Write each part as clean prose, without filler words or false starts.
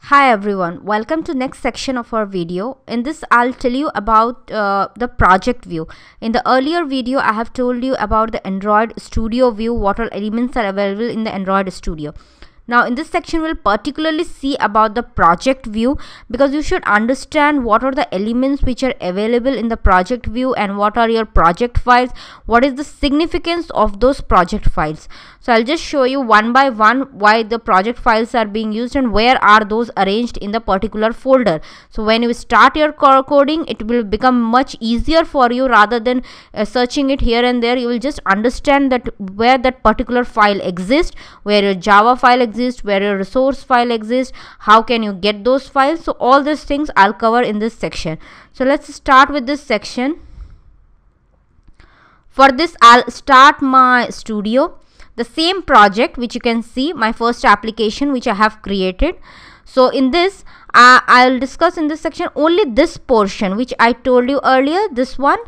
Hi everyone, welcome to next section of our video. In this I'll tell you about the project view. In the earlier video I have told you about the Android Studio view, what all elements are available in the Android Studio. Now in this section we'll particularly see about the project view, because you should understand what are the elements which are available in the project view and what are your project files, what is the significance of those project files. So I'll just show you one by one why the project files are being used and where are those arranged in the particular folder. So when you start your coding, it will become much easier for you rather than searching it here and there. You will just understand that where that particular file exists, where your Java file exists, where your resource file exists, how can you get those files. So all these things I'll cover in this section. So let's start with this section. For this I'll start my studio, the same project which you can see, my first application which I have created. So in this I'll discuss in this section only this portion which I told you earlier, this one,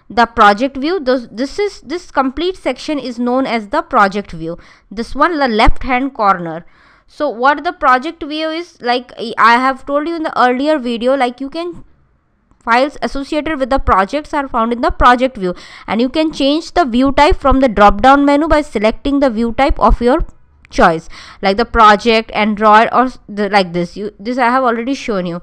the project view. This complete section is known as the project view, this one, the left hand corner. So what the project view is, like I have told you in the earlier video, like you can files associated with the projects are found in the project view, and you can change the view type from the drop down menu by selecting the view type of your choice, like the project, Android, or like this. This I have already shown you.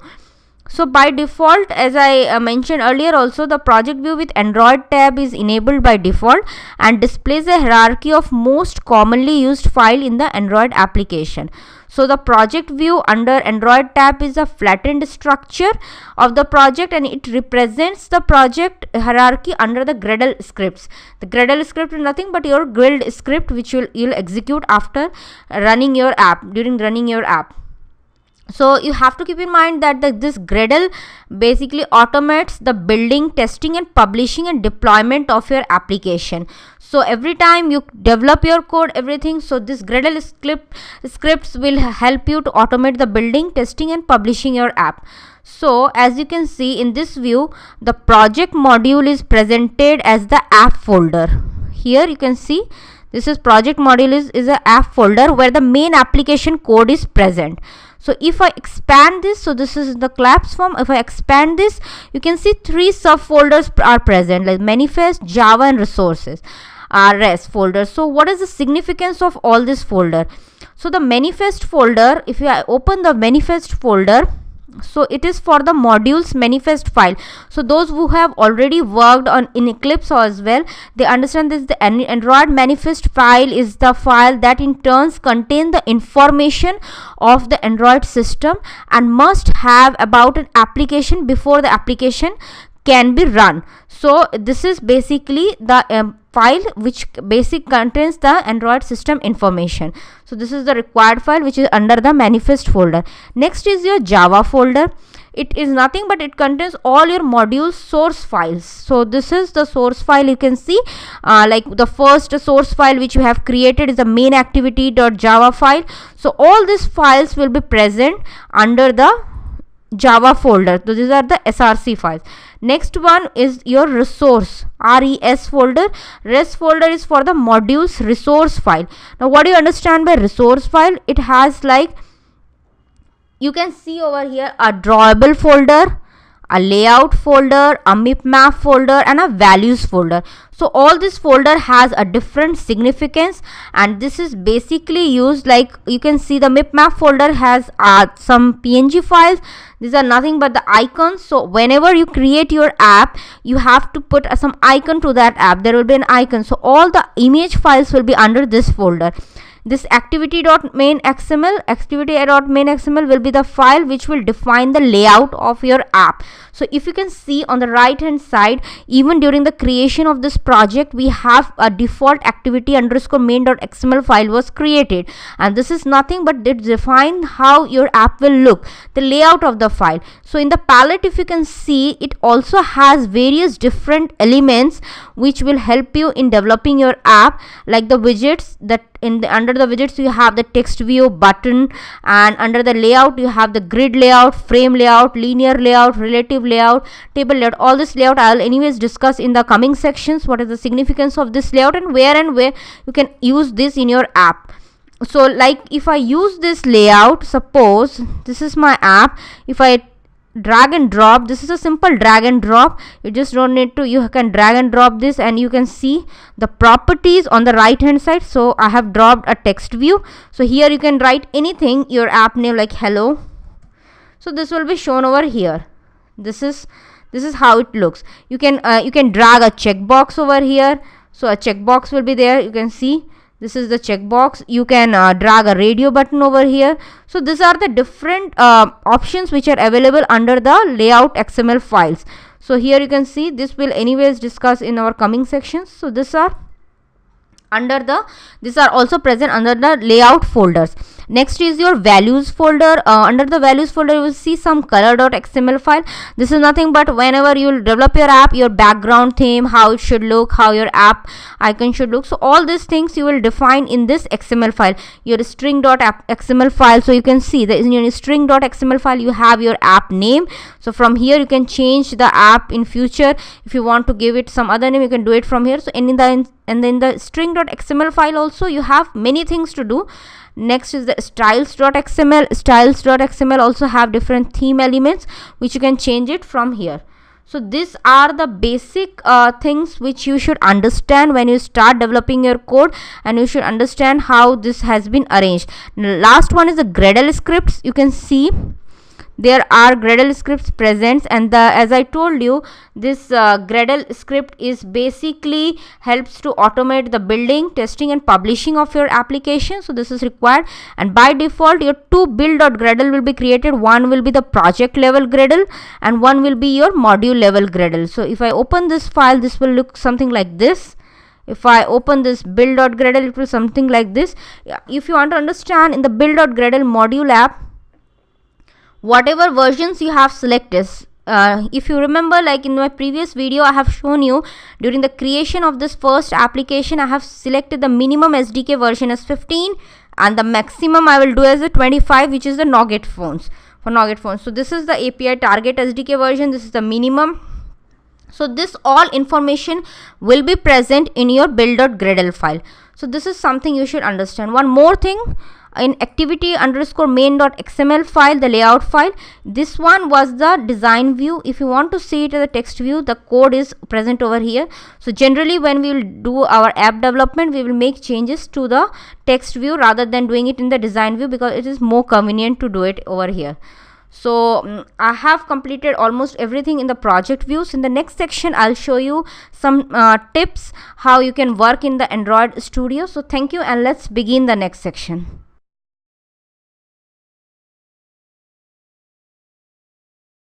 So by default, as I mentioned earlier also, the project view with Android tab is enabled by default and displays a hierarchy of most commonly used file in the Android application. So the project view under Android tab is a flattened structure of the project, and it represents the project hierarchy under the Gradle scripts. The Gradle script is nothing but your guild script which you'll execute after running your app, during running your app. So you have to keep in mind that this Gradle basically automates the building, testing and publishing and deployment of your application. So every time you develop your code, everything, so this Gradle scripts will help you to automate the building, testing and publishing your app. So as you can see in this view, the project module is presented as the app folder. Here you can see this is project module is a app folder where the main application code is present. So if I expand this, so this is the collapse form. If I expand this, you can see three subfolders are present, like manifest, Java and resources, REST folders. So what is the significance of all this folder? So the manifest folder, if you open the manifest folder, so it is for the modules manifest file. So those who have already worked on in Eclipse as well, they understand this. The Android manifest file is the file that in turns contain the information of the Android system and must have about an application before the application can be run. So this is basically the file which contains the Android system information. So this is the required file which is under the manifest folder. Next is your Java folder. It is nothing but it contains all your module source files. So this is the source file. You can see like the first source file which you have created is the main activity.java file. So all these files will be present under the Java folder. So these are the src files. Next one is your resource, RES folder. RES folder is for the modules resource file. Now what do you understand by resource file? It has, like you can see over here, a drawable folder, a layout folder, a map folder and a values folder. So all this folder has a different significance, and this is basically used, like you can see the map folder has some PNG files. These are nothing but the icons. So whenever you create your app, you have to put some icon to that app. There will be an icon. So all the image files will be under this folder. This activity.main.xml will be the file which will define the layout of your app. So if you can see on the right hand side, even during the creation of this project, we have a default activity_main.xml file was created, and this is nothing but it defines how your app will look, the layout of the file. So in the palette, if you can see, it also has various different elements which will help you in developing your app, like the widgets. That under the widgets you have the text view, button, and under the layout you have the grid layout, frame layout, linear layout, relative layout, table layout. All this layout I'll anyways discuss in the coming sections. What is the significance of this layout and where you can use this in your app. So like if I use this layout, suppose this is my app, if I drag and drop, this is a simple drag and drop, you just don't need to, you can drag and drop this and you can see the properties on the right hand side. So I have dropped a text view, so here you can write anything, your app name like hello, so this will be shown over here. This is how it looks. You can drag a checkbox over here, so a checkbox will be there, you can see this is the checkbox. You can drag a radio button over here. So these are the different options which are available under the layout XML files. So here you can see, this will anyways discuss in our coming sections. So these are also present under the layout folders. Next is your values folder. Under the values folder you will see some color.xml file. This is nothing but whenever you will develop your app, your background theme, how it should look, how your app icon should look, so all these things you will define in this XML file, your string.xml file. So you can see that in your string.xml file you have your app name. So from here you can change the app in future. If you want to give it some other name, you can do it from here. So in the string.xml file also you have many things to do. Next is the styles.xml. Styles.xml also have different theme elements which you can change it from here. So these are the basic things which you should understand when you start developing your code, and you should understand how this has been arranged. Last one is the Gradle scripts. You can see there are Gradle scripts present, and as I told you, this Gradle script is basically helps to automate the building, testing and publishing of your application. So this is required, and by default your two build.gradle will be created. One will be the project level Gradle and one will be your module level Gradle. So if I open this file, this will look something like this. If I open this build.gradle, it will something like this. If you want to understand, in the build.gradle module app, whatever versions you have selected, if you remember, like in my previous video I have shown you, during the creation of this first application I have selected the minimum SDK version as 15 and the maximum I will do as a 25, which is the Nougat phones, for Nougat phones. So this is the API target SDK version, this is the minimum. So this all information will be present in your build.gradle file. So this is something you should understand. One more thing, in activity_main.xml file, the layout file, this one was the design view. If you want to see it as a text view, the code is present over here. So generally when we will do our app development, we will make changes to the text view rather than doing it in the design view, because it is more convenient to do it over here. So I have completed almost everything in the project views. In the next section I'll show you some tips how you can work in the Android Studio. So thank you, and let's begin the next section.